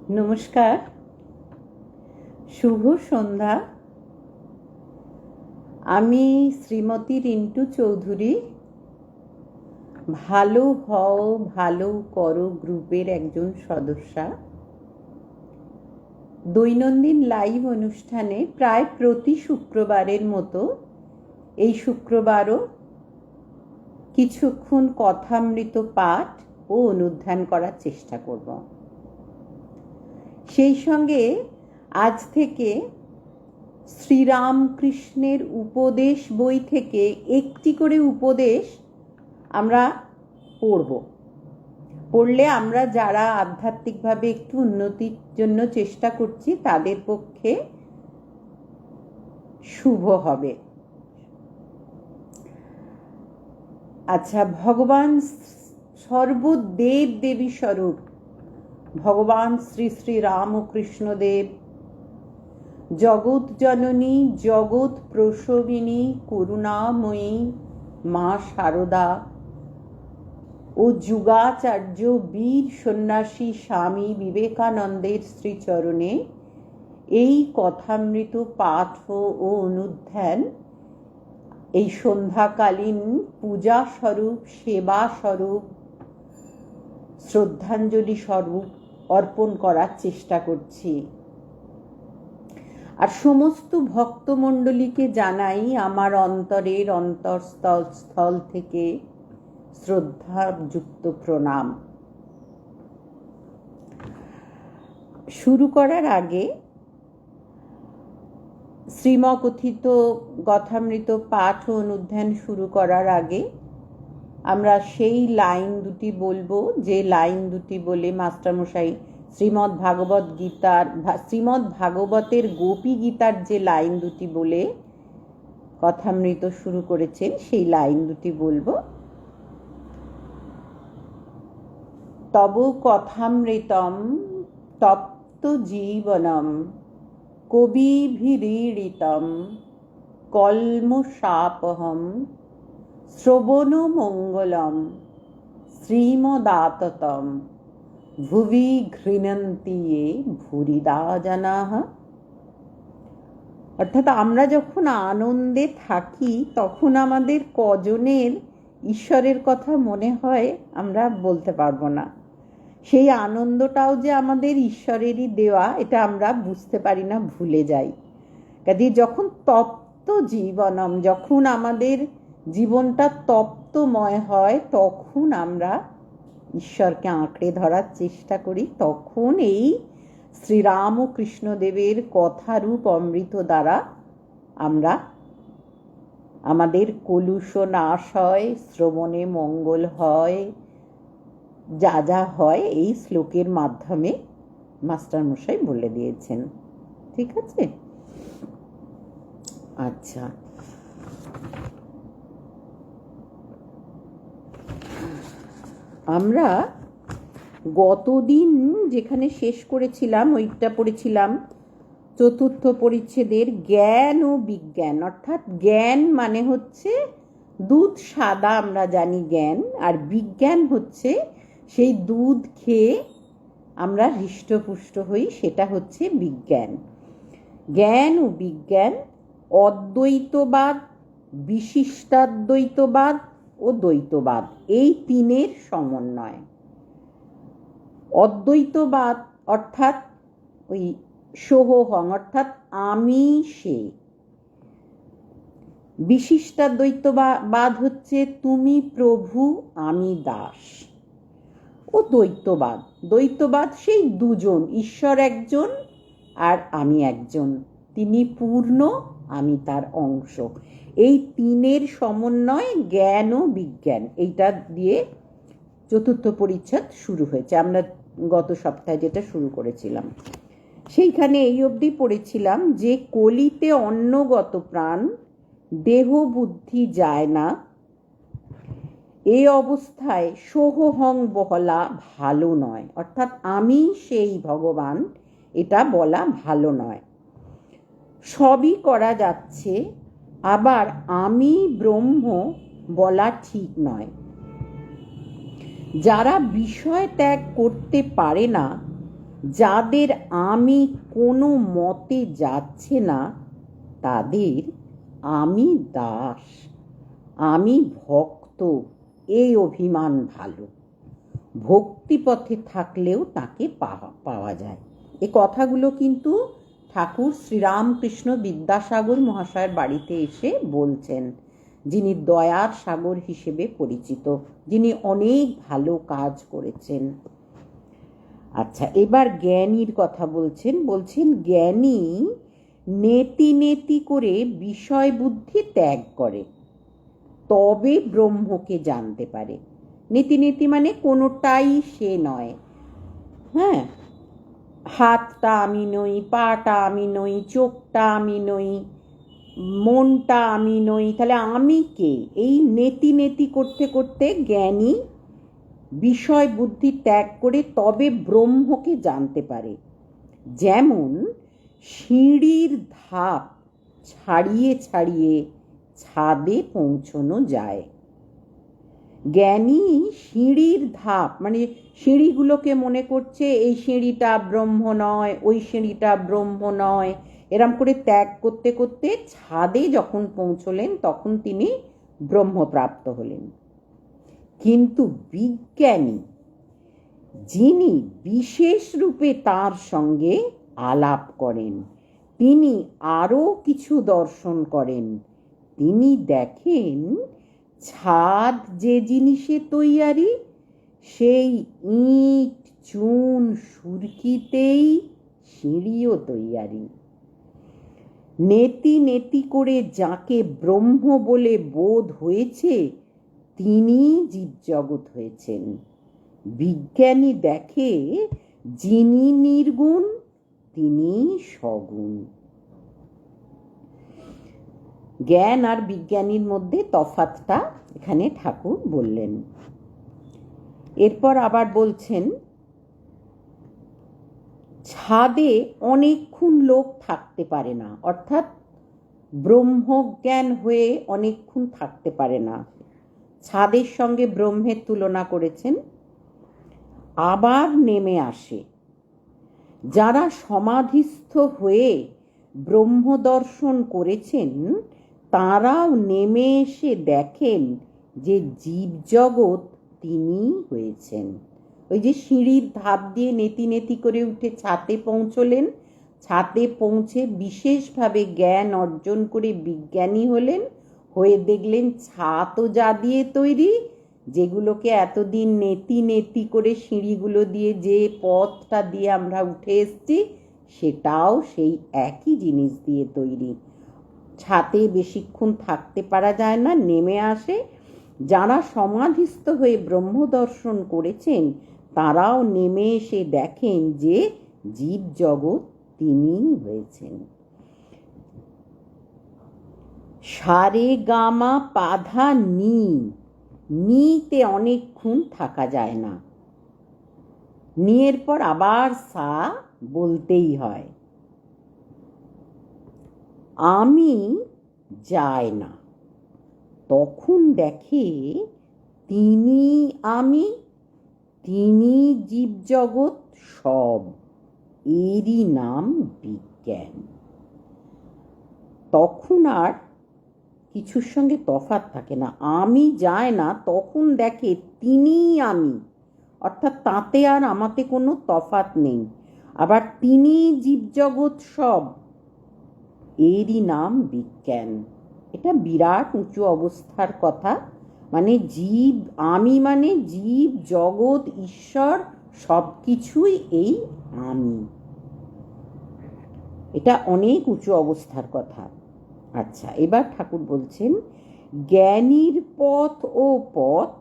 নমস্কার, শুভ সন্ধ্যা। আমি শ্রীমতী রিন্টু চৌধুরী, ভালো হও ভালো করো গ্রুপের একজন সদস্যা। দৈনন্দিন লাইভ অনুষ্ঠানে প্রায় প্রতি শুক্রবারের মতো এই শুক্রবারও কিছুক্ষণ কথামৃত পাঠ ও অনুধ্যান করার চেষ্টা করব। সেই সঙ্গে আজ থেকে শ্রীরামকৃষ্ণের উপদেশ বই থেকে একটি করে উপদেশ আমরা পড়লে আমরা যারা আধ্যাত্মিকভাবে একটু উন্নতির জন্য চেষ্টা করছি তাদের পক্ষে শুভ হবে। আচ্ছা, ভগবান সর্বদেব দেবী স্বরূপ ভগবান শ্রী শ্রী রামকৃষ্ণদেব, জগৎ জননী জগৎ প্রসবিনী করুণাময়ী মা শারদা ও যুগাচার্য বীর সন্ন্যাসী স্বামী বিবেকানন্দের শ্রীচরণে এই কথামৃত পাঠ ও অনুধ্যান এই সন্ধ্যাকালীন পূজা স্বরূপ, সেবা স্বরূপ, শ্রদ্ধাঞ্জলি স্বরূপ অর্পণ করার চেষ্টা করছি। আর সমস্ত ভক্তমণ্ডলীকে জানাই আমার অন্তরের অন্তঃস্থল থেকে শ্রদ্ধাযুক্ত প্রণাম। শুরু করার আগে শ্রীমকথিত কথামৃত পাঠ ও অনুধ্যান শুরু করার আগে আমরা সেই লাইন দুটি বলবো, যে লাইন দুটি বলে মাস্টারমশাই শ্রীমদ্ ভাগবতের গোপী গীতার যে লাইন দুটি বলে কথামৃত শুরু করেছেন সেই লাইন দুটি বলবো। তব কথামৃতম তপ্ত জীবনম কবিভিরীড়িতম কল্মষাপহম শ্রবণ মঙ্গলম শ্রীমদাততম ভুবি ঘৃণন্তি য়ে ভুরিদা জনাঃ। অর্থাৎ আমরা যখন আনন্দে থাকি তখন আমাদের কজনের ঈশ্বরের কথা মনে হয় আমরা বলতে পারবো না। সেই আনন্দটাও যে আমাদের ঈশ্বরেরই দেওয়া, এটা আমরা বুঝতে পারি না, ভুলে যাই। কাজে যখন তপ্ত জীবনম, যখন আমাদের জীবনটা তপ্তময় হয় তখন আমরা ঈশ্বরকে আঁকড়ে ধরার চেষ্টা করি। তখন এই শ্রীরামকৃষ্ণদেবের কথারূপ অমৃত দ্বারা আমরা আমাদের কলুষ নাশ হয়, শ্রবণে মঙ্গল হয়, যা যা হয় এই শ্লোকের মাধ্যমে মাস্টারমশাই বলে দিয়েছেন। ঠিক আছে? আচ্ছা, আমরা গতদিন যেখানে শেষ করেছিলাম ওইটা পড়েছিলাম চতুর্থ পরিচ্ছেদের জ্ঞান ও বিজ্ঞান। অর্থাৎ জ্ঞান মানে হচ্ছে দুধ সাদা, আমরা জানি জ্ঞান, আর বিজ্ঞান হচ্ছে সেই দুধ খেয়ে আমরা হৃষ্টপুষ্ট হই, সেটা হচ্ছে বিজ্ঞান। জ্ঞান ও বিজ্ঞান অদ্বৈতবাদ, বিশিষ্টাদ্বৈতবাদ ও দ্বৈতবাদ, এই তিনের সমন্বয়। অদ্বৈতবাদ অর্থাৎ ওই সোহং, অর্থাৎ আমি সে। বিশিষ্টাদ্বৈতবাদ হচ্ছে তুমি প্রভু আমি দাস। ও দ্বৈতবাদ সেই দুজন, ঈশ্বর একজন আর আমি একজন, তিনি পূর্ণ আমি তার অংশ। এই তিনের সমন্বয় জ্ঞান ও বিজ্ঞান, এইটা দিয়ে চতুর্থ পরিচ্ছেদ শুরু হয়েছে। আমরা গত সপ্তাহে যেটা শুরু করেছিলাম সেইখানে এই অবধি পড়েছিলাম যে কলিতে অন্নগত প্রাণ দেহ বুদ্ধি যায় না, এই অবস্থায় সোহং বলা ভালো নয়। অর্থাৎ আমি সেই ভগবান এটা বলা ভালো নয়। সবই করা যাচ্ছে, আবার আমি ব্রহ্ম বলা ঠিক নয়। যারা বিষয় ত্যাগ করতে পারে না যাদের আমি কোনো মতে যাচ্ছে না তাদের আমি দাস, আমি ভক্ত, এই অভিমান ভালো। ভক্তিপথে থাকলেও তাকে পাওয়া যায়। এ কথাগুলো কিন্তু ঠাকুর শ্রীরামকৃষ্ণ বিদ্যাসাগর মহাশয়ের বাড়িতে এসে বলছেন, যিনি দয়ার সাগর হিসেবে পরিচিত, যিনি অনেক ভালো কাজ করেছেন। আচ্ছা, এবার জ্ঞানীর কথা বলছেন জ্ঞানী নেতি নেতি করে বিষয় বুদ্ধি ত্যাগ করে, তবে ব্রহ্মকে জানতে পারে। নীতি নীতি মানে কোনোটাই সে নয়। হ্যাঁ, হাতটা আমি নই, পাটা আমি নই, চোখটা আমি নই, মনটা আমি নই, তাহলে আমি কে? এই নেতি নেতি করতে করতে জ্ঞানী বিষয় বুদ্ধি ত্যাগ করে তবে ব্রহ্মকে জানতে পারে। যেমন সিঁড়ির ধাপ ছাড়িয়ে ছাড়িয়ে ছাদে পৌঁছানো যায়। জ্ঞানী সিঁড়ির ধাপ মানে সিঁড়িগুলোকে মনে করছে এই সিঁড়িটা ব্রহ্ম নয়, ওই সিঁড়িটা ব্রহ্ম নয়, এরম করে ত্যাগ করতে করতে ছাদে যখন পৌঁছলেন তখন তিনি ব্রহ্মপ্রাপ্ত হলেন। কিন্তু বিজ্ঞানী, যিনি বিশেষ রূপে তার সঙ্গে আলাপ করেন, তিনি আরও কিছু দর্শন করেন। তিনি দেখেন ছাদ যে জিনিসে তৈয়ারি, সেই ইট চুন সুরকিতেই সিঁড়িও তৈয়ারি। নেতি নেতি করে যাকে ব্রহ্ম বলে বোধ হয়েছে তিনি জীবজগৎ হয়েছেন। বিজ্ঞানী দেখে যিনি নির্গুণ তিনি সগুণ। জ্ঞান আর বিজ্ঞানীর মধ্যে তফাৎটা এখানে ঠাকুর বললেন। এরপর আবার বলছেন, ছাদে অনেকক্ষণ লোক থাকতে পারে না, অর্থাৎ ব্রহ্মজ্ঞান হয়ে অনেকক্ষণ থাকতে পারে না। ছাদের সঙ্গে ব্রহ্মের তুলনা করেছেন। আবার নেমে আসে। যারা সমাধিস্থ হয়ে ব্রহ্ম দর্শন করেছেন তারাও নেমে এসে দেখেন যে জীবজগৎ তিনিই হয়েছেন। ওই যে সিঁড়ির ধাপ দিয়ে নেতি নেতি করে উঠে ছাদে পৌঁছলেন, ছাদে পৌঁছে বিশেষভাবে জ্ঞান অর্জন করে বিজ্ঞানী হলেন, হয়ে দেখলেন ছাদও যা দিয়ে তৈরি, যেগুলোকে এতদিন নেতি নেতি করে সিঁড়িগুলো দিয়ে যে পথটা দিয়ে আমরা উঠে এসছি সেটাও সেই একই জিনিস দিয়ে তৈরি। ছাদে বেশিক্ষণ থাকতে পারা যায় না, নেমে আসে। যারা সমাধিস্থ হয়ে ব্রহ্ম দর্শন করেছেন তারাও নেমে এসে দেখেন যে জীবজগৎ তিনিই হয়েছেন। সারে গামা পাধা নি, নিতে অনেকক্ষণ থাকা যায় না, নিয়ের পর আবার সা বলতেই হয়। আমি যায় না, তখন দেখে তিনি আমি, তিনি জীবজগৎ সব, এরই নাম বিজ্ঞান। তখন আর কিছুর সঙ্গে তফাৎ থাকে না। আমি যায় না, তখন দেখে তিনিই আমি, অর্থাৎ তাতে আর আমাতে কোনো তফাৎ নেই। আবার তিনি জীবজগৎ সব, এরই নাম বিজ্ঞান। এটা বিরাট উঁচু অবস্থার কথা। মানে জীব আমি মানে জীব জগৎ ঈশ্বর সব কিছুই এই আমি। এটা অনেক উঁচু অবস্থার কথা। আচ্ছা, এবার ঠাকুর বলছেন জ্ঞানীর পথ ও পথ,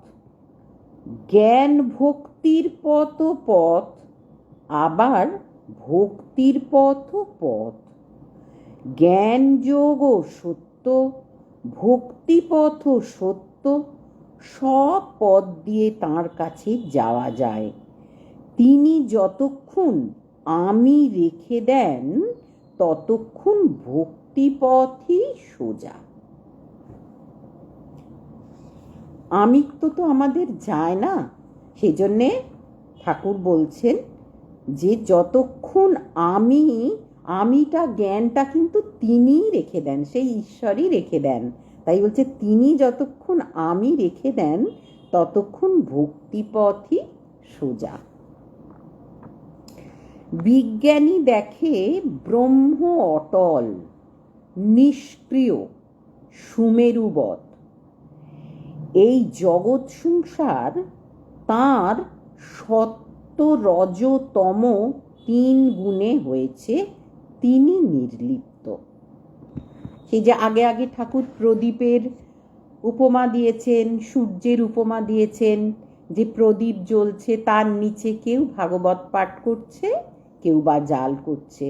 জ্ঞান ভক্তির পথ ও পথ, আবার ভক্তির পথ ও পথ। জ্ঞান যোগ ও সত্য, ভক্তি পথ ও সত্য, সব পথ দিয়ে তাঁর কাছে যাওয়া যায়। তিনি যতক্ষণ আমি রেখে দেন ততক্ষণ ভক্তি পথই সোজা। আমিত্ব তো আমাদের যায় না, সেজন্যে ঠাকুর বলছেন যে যতক্ষণ আমিটা জ্ঞানটা কিন্তু তিনিই রেখে দেন, সেই ঈশ্বরই রেখে দেন। তাই বলছে তিনি যতক্ষণ আমি রেখে দেন ততক্ষণ ভক্তিপথই সোজা। বিজ্ঞানী দেখে ব্রহ্ম অটল, নিষ্ক্রিয়, সুমেরুবৎ। এই জগৎ সংসার তাঁর সত্য রজতম 3 গুণে হয়েছে, তিনি নির্লিপ্ত। সেই যে আগে আগে ঠাকুর প্রদীপের উপমা দিয়েছেন, সূর্যের উপমা দিয়েছেন, যে প্রদীপ জ্বলছে, তার নিচে কেউ ভাগবত পাঠ করছে, কেউ বা জাল করছে।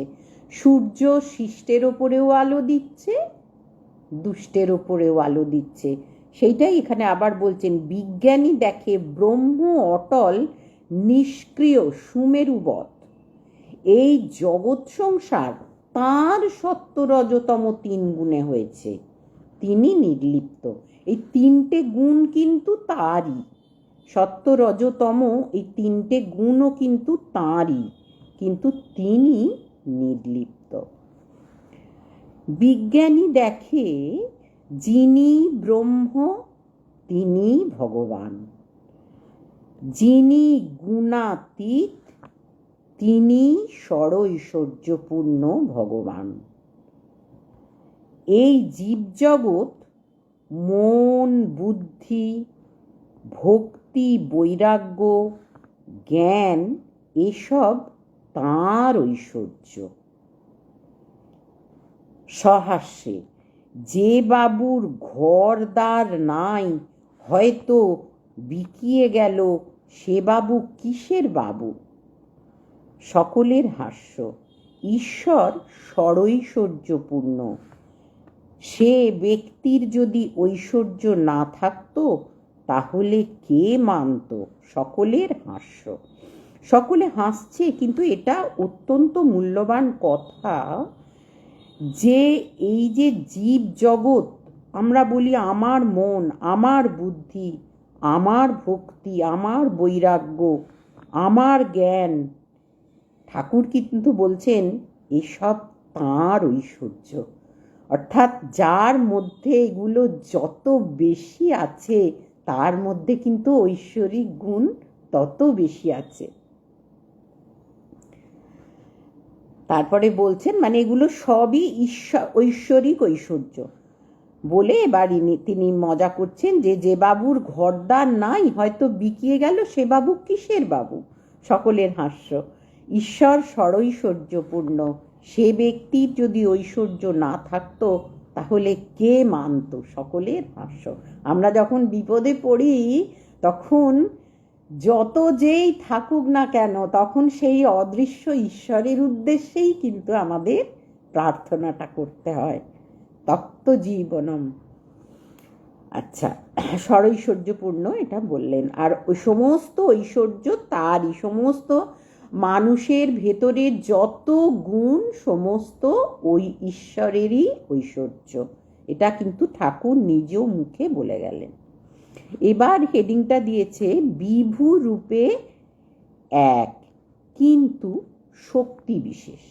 সূর্য শিষ্টের ওপরেও আলো দিচ্ছে, দুষ্টের ওপরেও আলো দিচ্ছে। সেইটাই এখানে আবার বলছেন, বিজ্ঞানী দেখে ব্রহ্ম অটল, নিষ্ক্রিয়, সুমেরুবৎ। এই জগৎ সংসার তাঁর সত্য রজতম 3 গুণে হয়েছে, তিনি নির্লিপ্ত। এই 3টে গুণ কিন্তু তাঁরই, সত্য রজতম এই 3টে গুণও কিন্তু তাঁরই, কিন্তু তিনি নির্লিপ্ত। বিজ্ঞানী দেখে যিনি ব্রহ্ম তিনি ভগবান, যিনি গুণাতীত তিনি ষড়ৈশ্বর্যপূর্ণ ভগবান। এই জীবজগৎ মন, বুদ্ধি, ভক্তি, বৈরাগ্য, জ্ঞান এসব তাঁর ঐশ্বর্য। সহাস্যে, যে বাবুর ঘরদার নাই, হয়তো বিকিয়ে গেল, সে বাবু কিসের বাবু? সকলের হাস্য। ঈশ্বর ষড়ৈশ্বর্যপূর্ণ, সে ব্যক্তির যদি ঐশ্বর্য না থাকতো তাহলে কে মানত? সকলের হাস্য। সকলে হাসছে, কিন্তু এটা অত্যন্ত মূল্যবান কথা যে এই যে জীব জগৎ, আমরা বলি আমার মন, আমার বুদ্ধি, আমার ভক্তি, আমার বৈরাগ্য, আমার জ্ঞান, ঠাকুর কিন্তু বলছেন এসব তাঁর ঐশ্বর্য। অর্থাৎ যার মধ্যে এগুলো যত বেশি আছে তার মধ্যে কিন্তু ঐশ্বরিক গুণ তত বেশি আছে। তারপরে বলছেন মানে এগুলো সবই ঐশ্বরিক ঐশ্বর্য বলে এবার তিনি মজা করছেন যে বাবুর ঘরদার নাই, হয়তো বিকিয়ে গেল, সে বাবু কিসের বাবু? সকলের হাস্য। ঈশ্বর ষড়ৈশ্বর্যপূর্ণ, সে ব্যক্তির যদি ঐশ্বর্য না থাকতো তাহলে কে মানত? সকলের হাস্য। আমরা যখন বিপদে পড়ি তখন যত যেই থাকুক না কেন তখন সেই অদৃশ্য ঈশ্বরের উদ্দেশ্যেই কিন্তু আমাদের প্রার্থনাটা করতে হয়। তত্ত্ব জীবনম। আচ্ছা, ষড়ৈশ্বর্যপূর্ণ এটা বললেন। আর ওই সমস্ত ঐশ্বর্য তারই, সমস্ত মানুষের ভেতরে যত গুণ সমস্ত ওই ঈশ্বরেরই ঐশ্বর্য। এটা কিন্তু ঠাকুর নিজেও মুখে বলে গেলেন। এবার হেডিংটা দিয়েছে বিভু রূপে এক কিন্তু শক্তি বিশেষ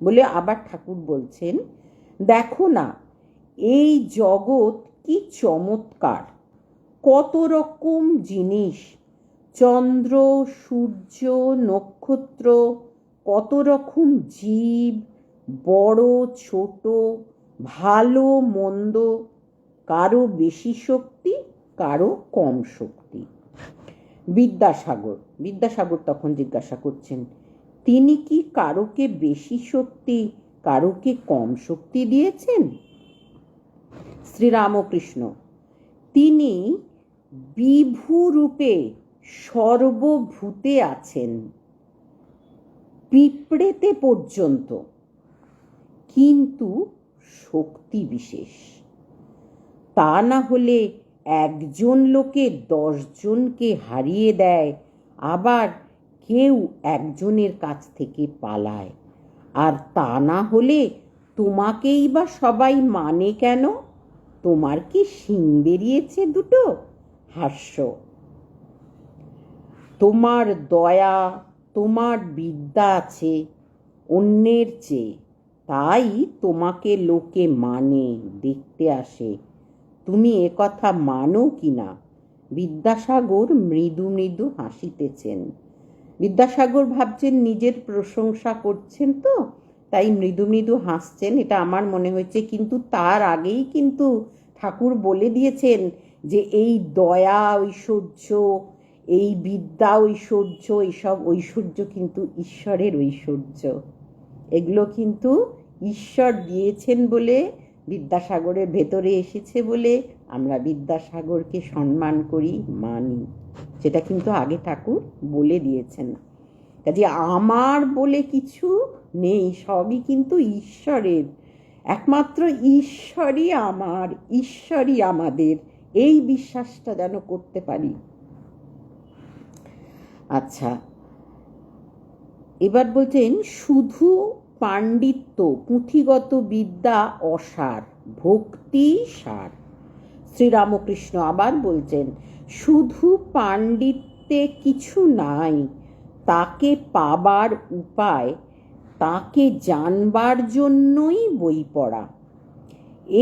বলে। আবার ঠাকুর বলছেন দেখো না এই জগৎ কি চমৎকার, কত রকম জিনিস, চন্দ্র, সূর্য, নক্ষত্র, কত রকম জীব, বড় ছোট, ভালো মন্দ, কারো বেশি শক্তি, কারো কম শক্তি। বিদ্যাসাগর তখন জিজ্ঞাসা করছেন, তিনি কি কারোকে বেশি শক্তি, কারোকে কম শক্তি দিয়েছেন? শ্রীরামকৃষ্ণ, তিনি বিভু রূপে সর্বভূতে আছেন, পিঁপড়েতে পর্যন্ত, কিন্তু শক্তি বিশেষ। তা না হলে একজন লোকে 10 জনকে হারিয়ে দেয়, আবার কেউ একজনের কাছ থেকে পালায়। আর তা না হলে তোমাকেই বা সবাই মানে কেন? তোমার কি শিং বেরিয়েছে দুটো? হাস্য। তোমার দয়া, তোমার বিদ্যা আছে অন্যের চেয়ে, তাই তোমাকে লোকে মানে, দেখতে আসে। তুমি একথা মানো কি না? বিদ্যাসাগর মৃদু মৃদু হাসিতেছেন। বিদ্যাসাগর ভাবছেন নিজের প্রশংসা করছেন তো, তাই মৃদু মৃদু হাসছেন, এটা আমার মনে হয়েছে। কিন্তু তার আগেই কিন্তু ঠাকুর বলে দিয়েছেন যে এই দয়া ঐশ্বর্য, এই বিদ্যা ঐশ্বর্য, এইসব ঐশ্বর্য কিন্তু ঈশ্বরের ঐশ্বর্য। এগুলো কিন্তু ঈশ্বর দিয়েছেন বলে, বিদ্যাসাগরের ভেতরে এসেছে বলে আমরা বিদ্যাসাগরকে সম্মান করি, মানি। সেটা কিন্তু আগে ঠাকুর বলে দিয়েছেন। কাজে আমার বলে কিছু নেই, সবই কিন্তু ঈশ্বরের। একমাত্র ঈশ্বরই আমার, ঈশ্বরই আমাদের, এই বিশ্বাসটা যেন করতে পারি। আচ্ছা, এবার বলছেন শুধু পাণ্ডিত্য পুঁথিগত বিদ্যা অসার, ভক্তি সার। শ্রীরামকৃষ্ণ আবার বলছেন শুধু পাণ্ডিত্যে কিছু নাই, তাকে পাবার উপায়, তাকে জানবার জন্যই বই পড়া।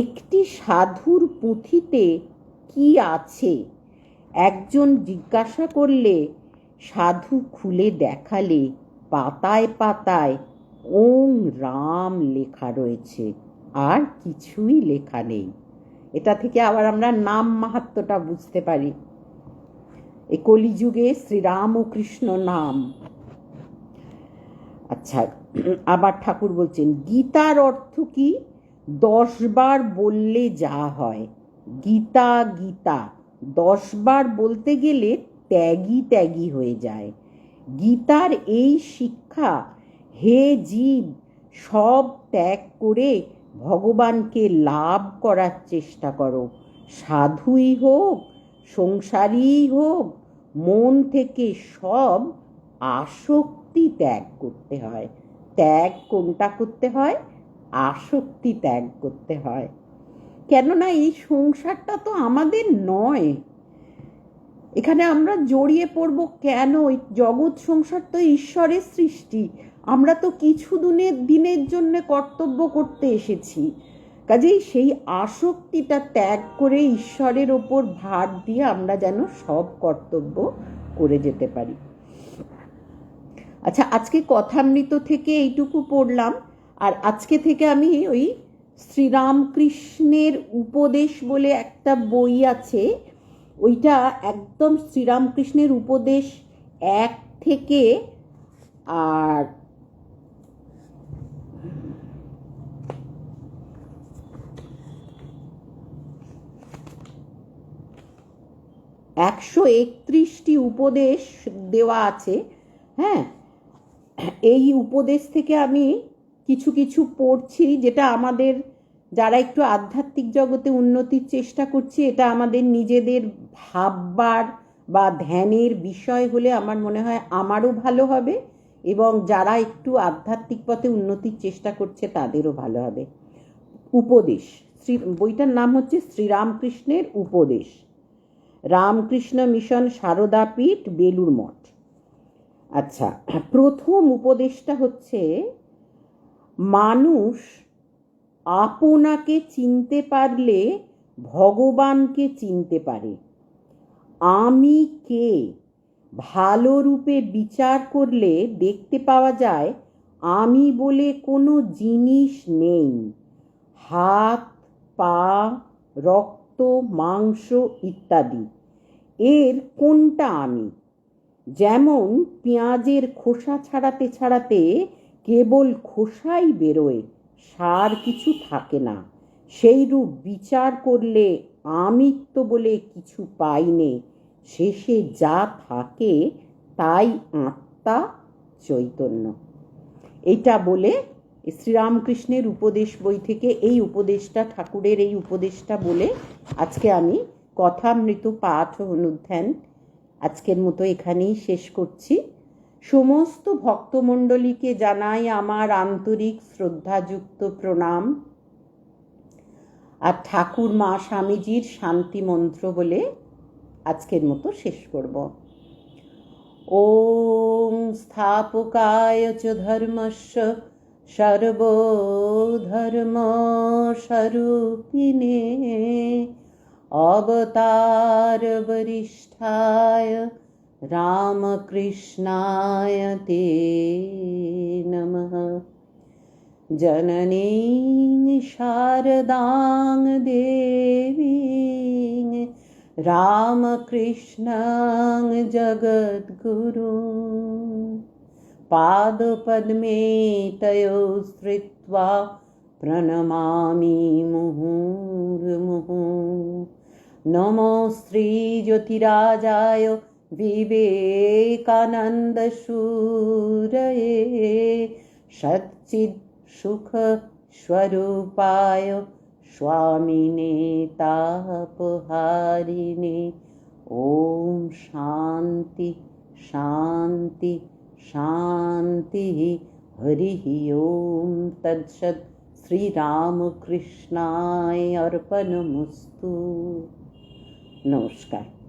একটি সাধুর পুঁথিতে কি আছে একজন জিজ্ঞাসা করলে, সাধু খুলে দেখালে পাতায় পাতায় ওং রাম লেখা রয়েছে, আর কিছুই লেখা নেই। এটা থেকে আবার আমরা নাম মাহাত্ম্যটা বুঝতে পারি। এই কলিযুগে শ্রীরাম ও কৃষ্ণ নাম। আচ্ছা, আবার ঠাকুর বলছেন গীতার অর্থ কি? 10 বার বললে যা হয়। গীতা গীতা 10 বার বলতে গেলে ত্যাগী ত্যাগী হয়ে যায়। গীতার এই শিক্ষা, হে জীব, সব ত্যাগ করে ভগবানকে লাভ করার চেষ্টা করো। সাধুই হোক, সংসারী হোক, মন থেকে সব আসক্তি ত্যাগ করতে হয়। ত্যাগ কোনটা করতে হয়? আসক্তি ত্যাগ করতে হয়। কেননা এই সংসারটা তো আমাদের নয়, এখানে আমরা জড়িয়ে পড়ব কেন? জগৎ সংসার তো ঈশ্বরের সৃষ্টি, আমরা তো কিছু দিনের জন্য কর্তব্য করতে এসেছি। কাজেই সেই আসক্তিটা ত্যাগ করে ঈশ্বরের ওপর ভার দিয়ে আমরা যেন সব কর্তব্য করে যেতে পারি। আচ্ছা, আজকে কথামৃত থেকে এইটুকু পড়লাম। আর আজকে থেকে আমি ওই শ্রীরামকৃষ্ণের উপদেশ বলে একটা বই আছে, ওইটা একদম শ্রীরামকৃষ্ণের উপদেশ 1 থেকে আর 131টি উপদেশ দেওয়া আছে। হ্যাঁ, এই উপদেশ থেকে আমি কিছু কিছু পড়ছি, যেটা আমাদের যারা একটু আধ্যাত্মিক জগতে উন্নতির চেষ্টা করছি, এটা আমাদের নিজেদের ভাববার বা ধ্যানের বিষয় হলে আমার মনে হয় আমারও ভালো হবে, এবং যারা একটু আধ্যাত্মিক পথে উন্নতির চেষ্টা করছে তাদেরও ভালো হবে। উপদেশ, বইটার নাম হচ্ছে শ্রীরামকৃষ্ণের উপদেশ, রামকৃষ্ণ মিশন সারদাপীঠ, বেলুর মঠ। আচ্ছা, প্রথম উপদেশটা হচ্ছে মানুষ আপনাকে চিনতে পারলে ভগবানকে চিনতে পারে। আমি কে ভালো রূপে বিচার করলে দেখতে পাওয়া যায় আমি বলে কোনো জিনিস নেই। হাত, পা, রক্ত, মাংস ইত্যাদি, এর কোনটা আমি? যেমন পেঁয়াজের খোসা ছাড়াতে ছাড়াতে কেবল খোসাই বেরোয়, সার কিছু থাকে না, সেই রূপ বিচার করলে আমিত্ব বলে কিছু পাইনে, শেষে যা থাকে তাই আত্মা চৈতন্য। এটা বলে শ্রীরামকৃষ্ণের উপদেশ বই থেকে এই উপদেশটা, ঠাকুরের এই উপদেশটা বলে আজকে আমি কথামৃত পাঠ ও অনুধ্যান আজকের মতো এখানেই শেষ করছি। সমস্ত ভক্তমণ্ডলীকে জানাই আমার আন্তরিক শ্রদ্ধাযুক্ত প্রণাম। আর ঠাকুর মা স্বামীজির শান্তি মন্ত্র বলে আজকের মতো শেষ করব। ওম संस्थापकाय च धर्मस्य सर्वधर्मस्वरूपिणे अवतारवरिष्ठाय रामकृष्णाय ते नमः। जननीं शारदां देवीं रामकृष्णां जगद्गुरुं पादपद्मे तयो स्थित्वा प्रणमामि मुहुर्मुहुः। नमो श्रीज्योतिराजाय विवेकानन्दसूरये सच्चित्सुखस्वरूपाय स्वामिने तापहारिणे। ॐ शान्ति शान्ति शान्तिः। हरिः ॐ तत्सत्। श्रीरामकृष्णाय अर्पणमस्तु। नमस्कार।